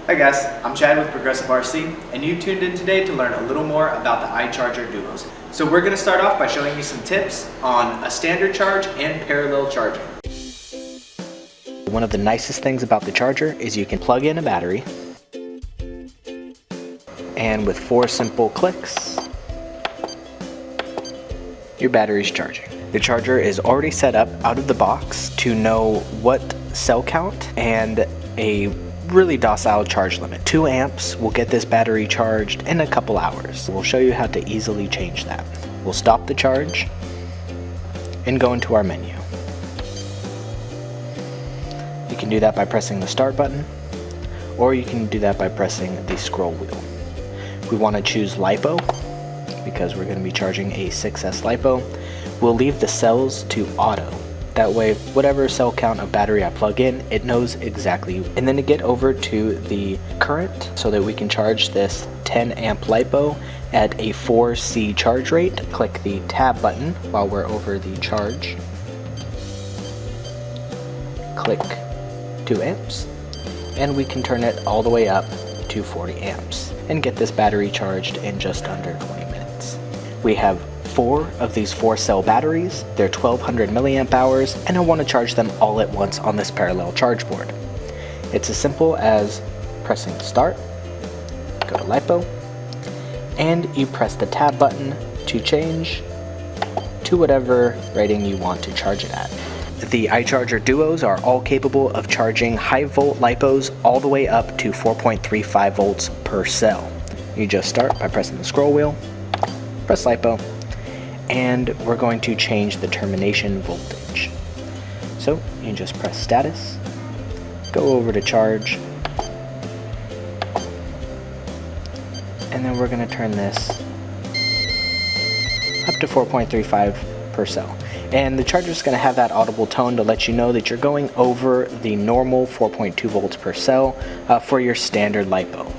Hi guys, I'm Chad with Progressive RC, and you tuned in today to learn a little more about the iCharger Duos. So we're going to start off by showing you some tips on a standard charge and parallel charging. One of the nicest things about the charger is you can plug in a battery, and with 4 simple clicks, your battery's charging. The charger is already set up out of the box to know what cell count and a really docile charge limit. 2 amps will get this battery charged in a couple hours. We'll show you how to easily change that. We'll stop the charge and go into our menu. You can do that by pressing the start button, or you can do that by pressing the scroll wheel. We want to choose lipo because we're going to be charging a 6S lipo. We'll leave the cells to auto. That way, whatever cell count of battery I plug in, it knows exactly. And then to get over to the current so that we can charge this 10 amp lipo at a 4C charge rate, click the tab button while we're over the charge. Click 2 amps, and we can turn it all the way up to 40 amps and get this battery charged in just under 20 minutes. We have 4 of these 4-cell batteries. They're 1200 milliamp hours, and I want to charge them all at once on this parallel charge board. It's as simple as pressing start, go to lipo, and you press the tab button to change to whatever rating you want to charge it at. The iCharger Duos are all capable of charging high volt lipos all the way up to 4.35 volts per cell. You just start by pressing the scroll wheel, press lipo, and we're going to change the termination voltage. So you just press status, go over to charge, and then we're going to turn this up to 4.35 per cell. And the charger is going to have that audible tone to let you know that you're going over the normal 4.2 volts per cell for your standard lipo.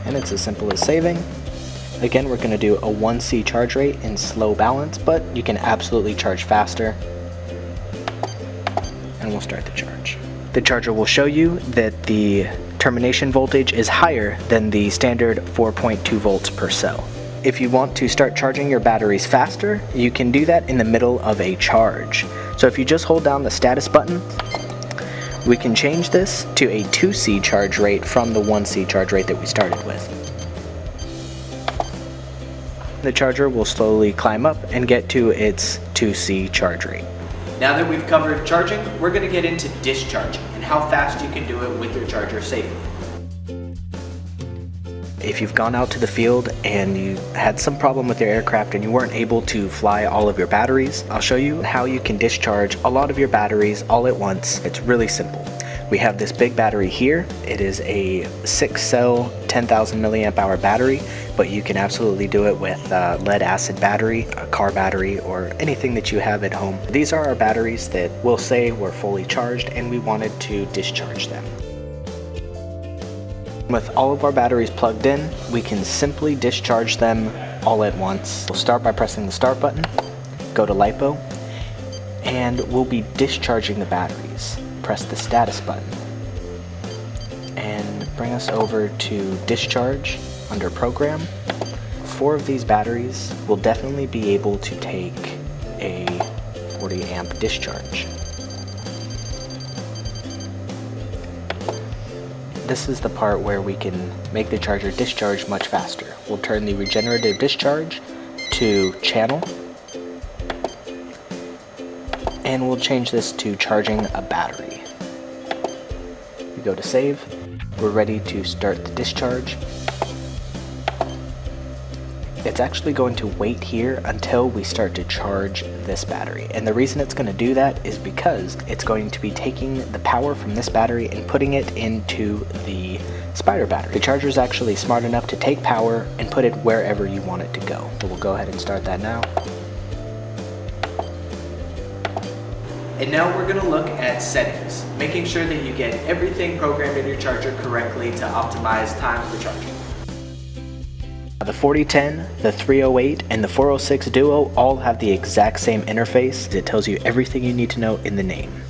And it's as simple as saving. Again, we're going to do a 1C charge rate in slow balance, but you can absolutely charge faster. And we'll start the charge. The charger will show you that the termination voltage is higher than the standard 4.2 volts per cell. If you want to start charging your batteries faster, you can do that in the middle of a charge. So if you just hold down the status button, we can change this to a 2C charge rate from the 1C charge rate that we started with. The charger will slowly climb up and get to its 2C charge rate. Now that we've covered charging, we're going to get into discharging and how fast you can do it with your charger safely. If you've gone out to the field and you had some problem with your aircraft and you weren't able to fly all of your batteries, I'll show you how you can discharge a lot of your batteries all at once. It's really simple. We have this big battery here. It is a 6-cell, 10,000 milliamp hour battery, but you can absolutely do it with lead acid battery, a car battery, or anything that you have at home. These are our batteries that we'll say were fully charged and we wanted to discharge them. With all of our batteries plugged in, we can simply discharge them all at once. We'll start by pressing the start button, go to lipo, and we'll be discharging the batteries. Press the status button and bring us over to discharge under program. 4 of these batteries will definitely be able to take a 40 amp discharge. This is the part where we can make the charger discharge much faster. We'll turn the regenerative discharge to channel, and we'll change this to charging a battery. We go to save. We're ready to start the discharge. It's actually going to wait here until we start to charge this battery. And the reason it's going to do that is because it's going to be taking the power from this battery and putting it into the Spider battery. The charger is actually smart enough to take power and put it wherever you want it to go. So we'll go ahead and start that now. And now we're going to look at settings, making sure that you get everything programmed in your charger correctly to optimize time for charging. The 4010, the 308, and the 406 Duo all have the exact same interface. It tells you everything you need to know in the name.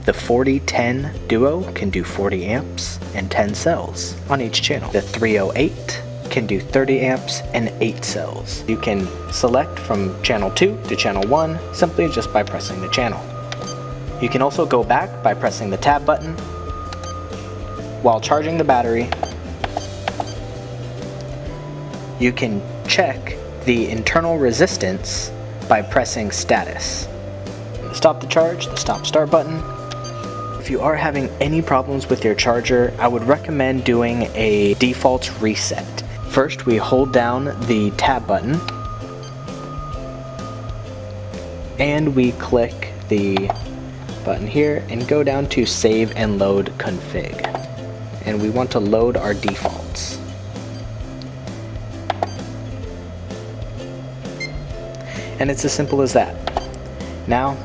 The 4010 Duo can do 40 amps and 10 cells on each channel. The 308 can do 30 amps and 8 cells. You can select from channel 2 to channel 1 simply just by pressing the channel. You can also go back by pressing the tab button. While charging the battery, you can check the internal resistance by pressing status. Stop the charge, the stop start button. If you are having any problems with your charger, I would recommend doing a default reset. First, we hold down the tab button and we click the button here and go down to save and load config. And we want to load our defaults. And it's as simple as that. Now,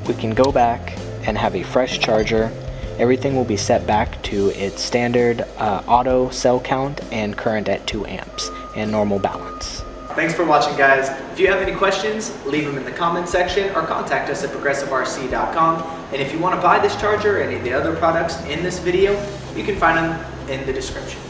we can go back and have a fresh charger. Everything will be set back to its standard auto cell count and current at 2 amps and normal balance. Thanks for watching, guys. If you have any questions, leave them in the comment section or contact us at progressiverc.com. And if you want to buy this charger or any of the other products in this video, you can find them in the description.